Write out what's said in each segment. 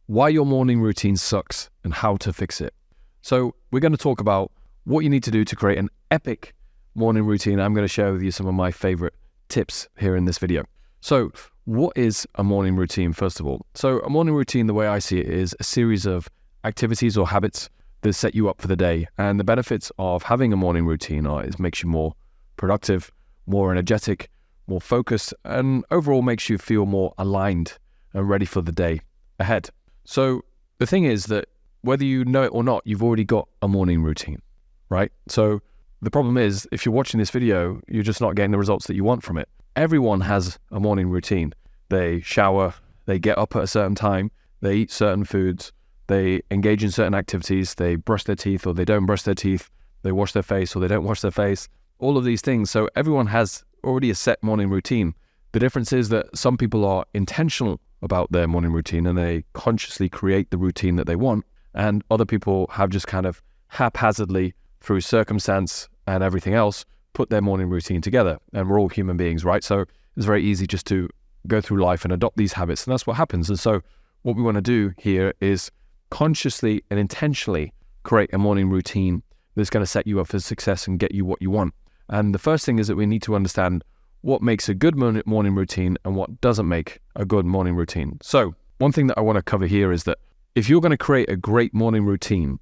why your morning routine sucks and how to fix it. So we're going to talk about what you need to do to create an epic morning routine. I'm going to share with you some of my favorite tips here in this video. So what is a morning routine, first of all? So a morning routine, the way I see it, is a series of activities or habits that set you up for the day. And the benefits of having a morning routine are it makes you more productive, more energetic, more focused, and overall makes you feel more aligned and ready for the day ahead. So the thing is that whether you know it or not, you've already got a morning routine, right? So the problem is, if you're watching this video, you're just not getting the results that you want from it. Everyone has a morning routine. They shower, they get up at a certain time, they eat certain foods, they engage in certain activities, they brush their teeth or they don't brush their teeth, they wash their face or they don't wash their face, all of these things. So everyone has already a set morning routine. The difference is that some people are intentional about their morning routine and they consciously create the routine that they want, and other people have just kind of haphazardly, through circumstance and everything else, put their morning routine together. And we're all human beings, right? So it's very easy just to go through life and adopt these habits, and that's what happens. And so what we want to do here is consciously and intentionally create a morning routine that's going to set you up for success and get you what you want. And the first thing is that we need to understand what makes a good morning routine and what doesn't make a good morning routine. So one thing that I want to cover here is that if you're going to create a great morning routine,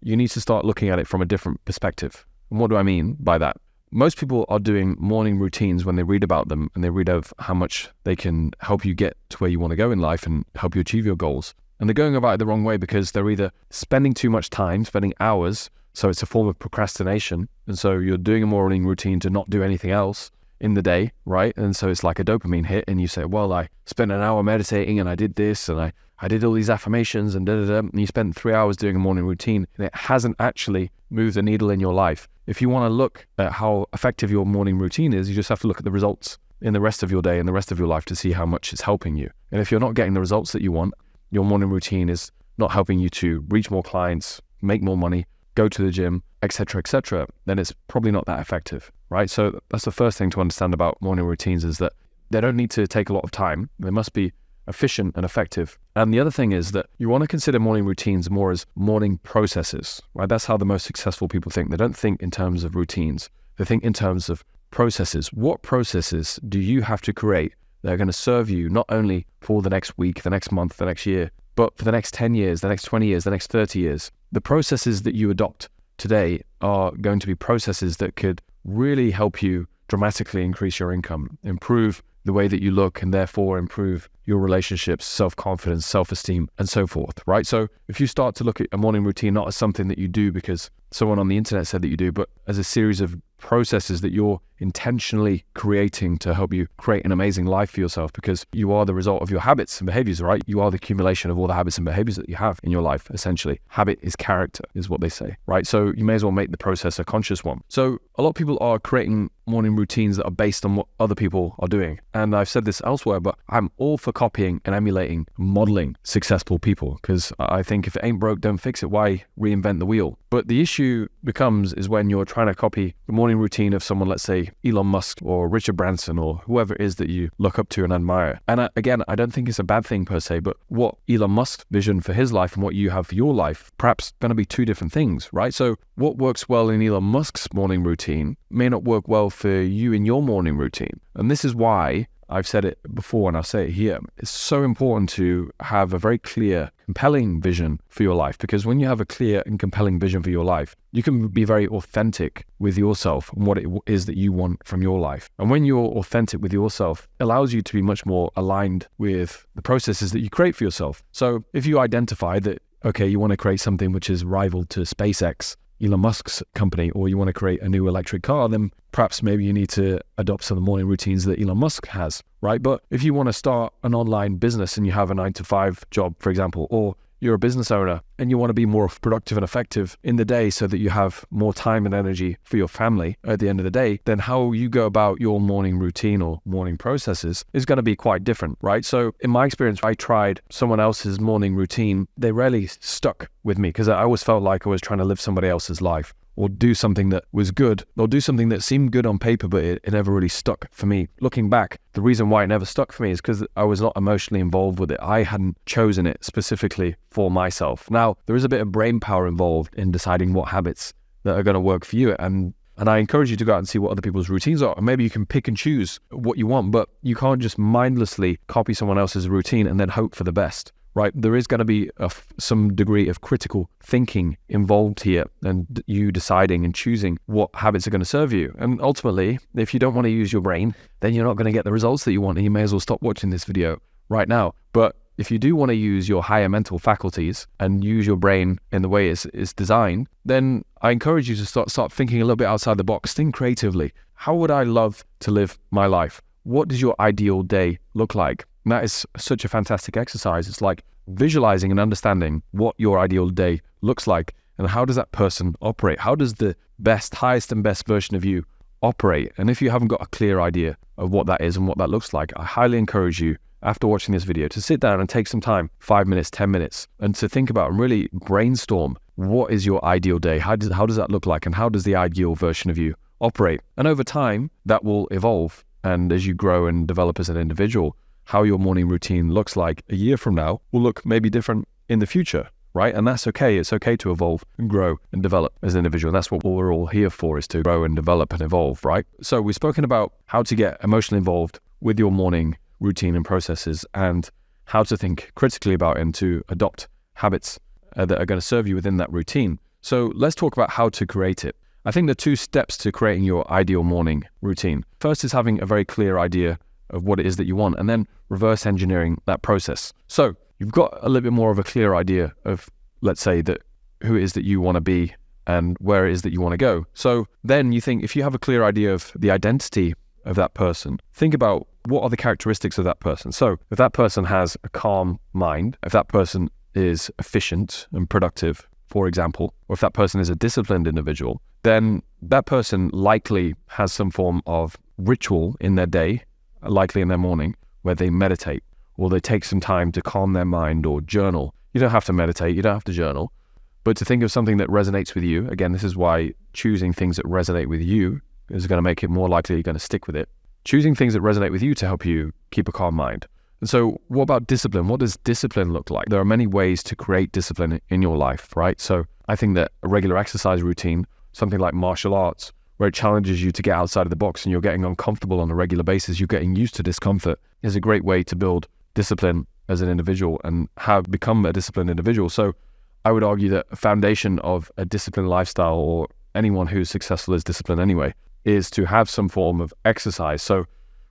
you need to start looking at it from a different perspective. And what do I mean by that? Most people are doing morning routines when they read about them and they read of how much they can help you get to where you want to go in life and help you achieve your goals. And they're going about it the wrong way because they're either spending too much time, spending hours, so it's a form of procrastination. And so you're doing a morning routine to not do anything else in the day, right? And so it's like a dopamine hit, and you say, well, I spent an hour meditating and I did this and I did all these affirmations and and you spent 3 hours doing a morning routine, and it hasn't actually moved the needle in your life. If you want to look at how effective your morning routine is, you just have to look at the results in the rest of your day and the rest of your life to see how much it's helping you. And if you're not getting the results that you want, your morning routine is not helping you to reach more clients, make more money, go to the gym, etc., then it's probably not that effective, right? So that's the first thing to understand about morning routines, is that they don't need to take a lot of time. They must be efficient and effective. And the other thing is that you want to consider morning routines more as morning processes, right? That's how the most successful people think. They don't think in terms of routines. They think in terms of processes. What processes do you have to create that are going to serve you not only for the next week, the next month, the next year, but for the next 10 years, the next 20 years, the next 30 years? The processes that you adopt today are going to be processes that could really help you dramatically increase your income, improve the way that you look, and therefore improve your relationships, self-confidence, self-esteem, and so forth, right? So if you start to look at a morning routine not as something that you do because someone on the internet said that you do, but as a series of processes that you're intentionally creating to help you create an amazing life for yourself, because you are the result of your habits and behaviors, right? You are the accumulation of all the habits and behaviors that you have in your life, essentially. Habit is character, is what they say, right? So you may as well make the process a conscious one. So a lot of people are creating morning routines that are based on what other people are doing. And I've said this elsewhere, but I'm all for copying and emulating, modeling successful people, because I think if it ain't broke, don't fix it. Why reinvent the wheel? But the issue becomes is when you're trying to copy the morning routine of someone, let's say Elon Musk or Richard Branson or whoever it is that you look up to and admire. And again, I don't think it's a bad thing per se, but what Elon Musk's vision for his life and what you have for your life, perhaps going to be two different things, right? So what works well in Elon Musk's morning routine may not work well for you in your morning routine. And this is why I've said it before and I'll say it here. It's so important to have a very clear, compelling vision for your life, because when you have a clear and compelling vision for your life, you can be very authentic with yourself and what it is that you want from your life. And when you're authentic with yourself, it allows you to be much more aligned with the processes that you create for yourself. So if you identify that, okay, you want to create something which is rival to SpaceX, Elon Musk's company, or you want to create a new electric car, then perhaps maybe you need to adopt some of the morning routines that Elon Musk has, right? But if you want to start an online business and you have a 9-to-5 job, for example, or you're a business owner and you want to be more productive and effective in the day so that you have more time and energy for your family at the end of the day, then how you go about your morning routine or morning processes is going to be quite different, right? So in my experience, I tried someone else's morning routine. They rarely stuck with me because I always felt like I was trying to live somebody else's life, or do something that was good, or do something that seemed good on paper, but it never really stuck for me. Looking back, the reason why it never stuck for me is because I was not emotionally involved with it. I hadn't chosen it specifically for myself. Now, there is a bit of brain power involved in deciding what habits that are going to work for you. And I encourage you to go out and see what other people's routines are. And maybe you can pick and choose what you want, but you can't just mindlessly copy someone else's routine and then hope for the best, right? There is going to be some degree of critical thinking involved here, and you deciding and choosing what habits are going to serve you. And ultimately, if you don't want to use your brain, then you're not going to get the results that you want, and you may as well stop watching this video right now. But if you do want to use your higher mental faculties and use your brain in the way it's designed, then I encourage you to start thinking a little bit outside the box. Think creatively. How would I love to live my life? What does your ideal day look like? And that is such a fantastic exercise. It's like visualizing and understanding what your ideal day looks like, and how does that person operate? How does the highest and best version of you operate? And if you haven't got a clear idea of what that is and what that looks like, I highly encourage you, after watching this video, to sit down and take some time, 5 minutes, 10 minutes, and to think about and really brainstorm, what is your ideal day? How does that look like? And how does the ideal version of you operate? And over time, that will evolve. And as you grow and develop as an individual, how your morning routine looks like a year from now will look maybe different in the future, right? And that's okay. It's okay to evolve and grow and develop as an individual. And that's what we're all here for, is to grow and develop and evolve, right? So we've spoken about how to get emotionally involved with your morning routine and processes, and how to think critically about and to adopt habits that are going to serve you within that routine. So let's talk about how to create it. I think the 2 steps to creating your ideal morning routine. First is having a very clear idea of what it is that you want, and then reverse engineering that process. So you've got a little bit more of a clear idea of, let's say, that who it is that you want to be and where it is that you want to go. So then you think, if you have a clear idea of the identity of that person, think about what are the characteristics of that person. So if that person has a calm mind, if that person is efficient and productive, for example, or if that person is a disciplined individual, then that person likely has some form of ritual in their day, likely in their morning, where they meditate, or they take some time to calm their mind, or journal. You don't have to meditate, you don't have to journal, but to think of something that resonates with you. Again, this is why choosing things that resonate with you is going to make it more likely you're going to stick with it. Choosing things that resonate with you to help you keep a calm mind. And so what about discipline? What does discipline look like? There are many ways to create discipline in your life, right? So I think that a regular exercise routine, something like martial arts, where it challenges you to get outside of the box and you're getting uncomfortable on a regular basis, you're getting used to discomfort, is a great way to build discipline as an individual and become a disciplined individual. So I would argue that a foundation of a disciplined lifestyle, or anyone who's successful is disciplined anyway, is to have some form of exercise. So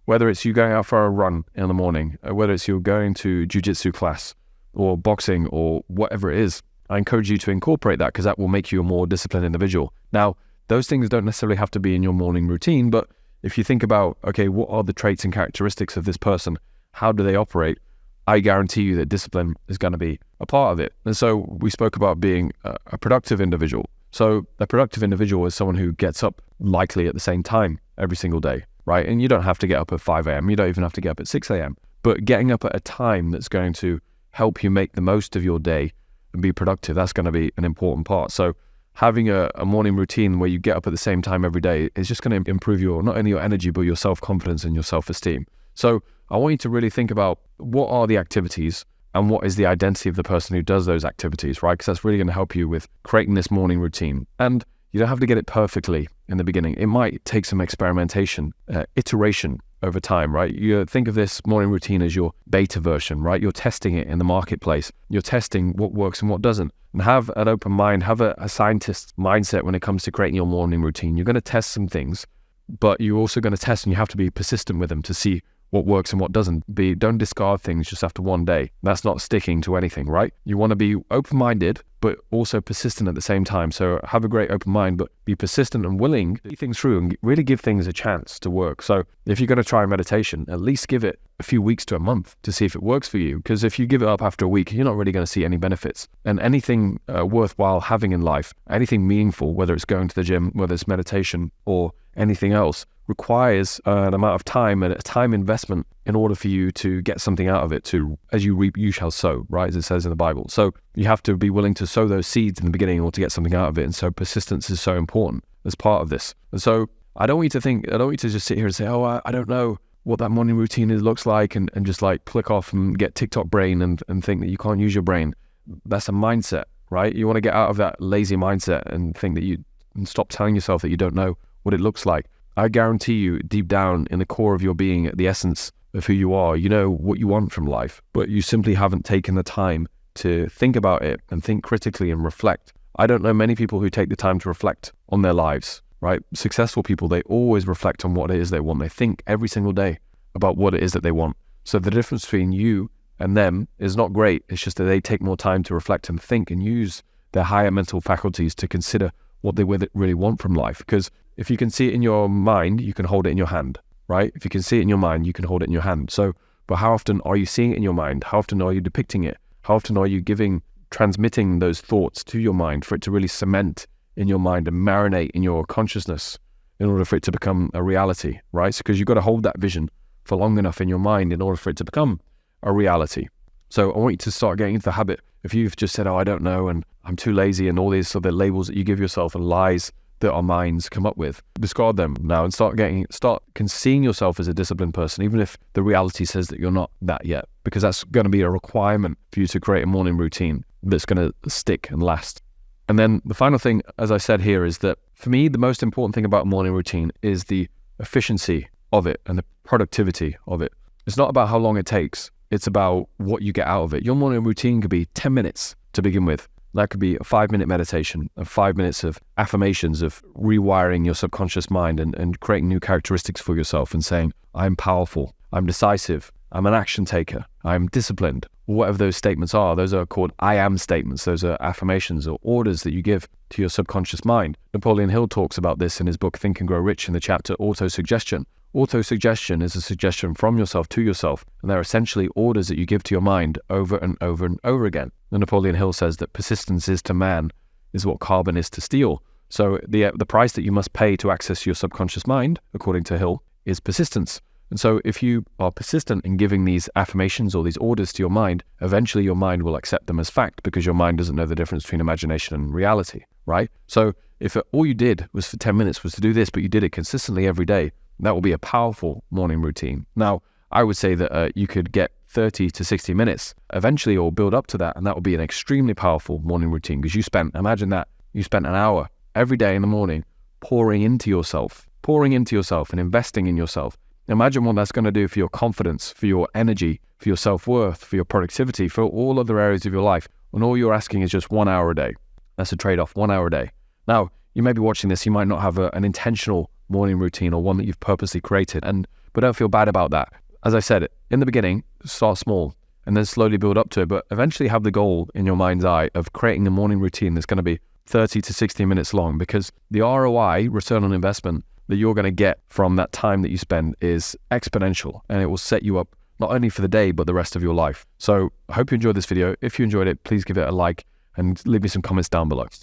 whether it's you going out for a run in the morning, whether it's you're going to jiu-jitsu class or boxing or whatever it is, I encourage you to incorporate that, because that will make you a more disciplined individual. Now, those things don't necessarily have to be in your morning routine, but if you think about, okay, what are the traits and characteristics of this person? How do they operate? I guarantee you that discipline is going to be a part of it. And so we spoke about being a productive individual. So a productive individual is someone who gets up likely at the same time every single day, right? And you don't have to get up at 5 a.m. You don't even have to get up at 6 a.m. But getting up at a time that's going to help you make the most of your day and be productive, that's going to be an important part. So having a morning routine where you get up at the same time every day is just going to improve not only your energy, but your self-confidence and your self-esteem. So I want you to really think about, what are the activities and what is the identity of the person who does those activities, right? Because that's really going to help you with creating this morning routine. And you don't have to get it perfectly in the beginning. It might take some experimentation, iteration over time, right? You think of this morning routine as your beta version, right? You're testing it in the marketplace. You're testing what works and what doesn't. And have an open mind, have a scientist's mindset when it comes to creating your morning routine. You're going to test some things, but you're also going to test, and you have to be persistent with them to see what works and what doesn't. Don't discard things just after one day. That's not sticking to anything, right? You want to be open-minded, but also persistent at the same time. So have a great open mind, but be persistent and willing to see things through and really give things a chance to work. So if you're going to try meditation, at least give it a few weeks to a month to see if it works for you. Because if you give it up after a week, you're not really going to see any benefits. And anything worthwhile having in life, anything meaningful, whether it's going to the gym, whether it's meditation or anything else, requires an amount of time and a time investment in order for you to get something out of it. To as you reap, you shall sow, right? As it says in the Bible. So you have to be willing to sow those seeds in the beginning in order to get something out of it. And so persistence is so important as part of this. And so I don't want you to just sit here and say, oh, I don't know what that morning routine looks like, and just like click off and get TikTok brain and think that you can't use your brain. That's a mindset, right? You want to get out of that lazy mindset and think that and stop telling yourself that you don't know what it looks like. I guarantee you, deep down in the core of your being, at the essence of who you are, you know what you want from life, but you simply haven't taken the time to think about it and think critically and reflect. I don't know many people who take the time to reflect on their lives, right? Successful people, they always reflect on what it is they want. They think every single day about what it is that they want. So the difference between you and them is not great. It's just that they take more time to reflect and think and use their higher mental faculties to consider what they really want from life. Because if you can see it in your mind, you can hold it in your hand, right? If you can see it in your mind, you can hold it in your hand. So, but how often are you seeing it in your mind? How often are you depicting it? How often are you transmitting those thoughts to your mind for it to really cement in your mind and marinate in your consciousness in order for it to become a reality, right? So, because you've got to hold that vision for long enough in your mind in order for it to become a reality. So I want you to start getting into the habit. If you've just said, oh, I don't know, and I'm too lazy, and all these other labels that you give yourself and lies that our minds come up with, discard them now and start seeing yourself as a disciplined person, even if the reality says that you're not that yet, because that's going to be a requirement for you to create a morning routine that's going to stick and last. And then the final thing, as I said here, is that for me, the most important thing about a morning routine is the efficiency of it and the productivity of it. It's not about how long it takes. It's about what you get out of it. Your morning routine could be 10 minutes to begin with. That could be a 5-minute meditation, and 5 minutes of affirmations of rewiring your subconscious mind and creating new characteristics for yourself and saying, I'm powerful, I'm decisive, I'm an action taker, I'm disciplined. Whatever those statements are, those are called I am statements. Those are affirmations or orders that you give to your subconscious mind. Napoleon Hill talks about this in his book, Think and Grow Rich, in the chapter Autosuggestion. Autosuggestion is a suggestion from yourself to yourself, and they're essentially orders that you give to your mind over and over and over again. And Napoleon Hill says that persistence is to man is what carbon is to steel. So the price that you must pay to access your subconscious mind, according to Hill, is persistence. And so if you are persistent in giving these affirmations or these orders to your mind, eventually your mind will accept them as fact, because your mind doesn't know the difference between imagination and reality, right? So if all you did was for 10 minutes was to do this, but you did it consistently every day, that will be a powerful morning routine. Now, I would say that you could get 30 to 60 minutes eventually, or build up to that, and that will be an extremely powerful morning routine, because imagine that, you spent an hour every day in the morning pouring into yourself and investing in yourself. Imagine what that's going to do for your confidence, for your energy, for your self-worth, for your productivity, for all other areas of your life. And all you're asking is just 1 hour a day. That's a trade-off, 1 hour a day. Now, you may be watching this, you might not have an intentional morning routine or one that you've purposely created, but don't feel bad about that. As I said, in the beginning, start small and then slowly build up to it, but eventually have the goal in your mind's eye of creating a morning routine that's going to be 30 to 60 minutes long, because the ROI, return on investment, that you're going to get from that time that you spend is exponential, and it will set you up not only for the day, but the rest of your life. So I hope you enjoyed this video. If you enjoyed it, please give it a like and leave me some comments down below.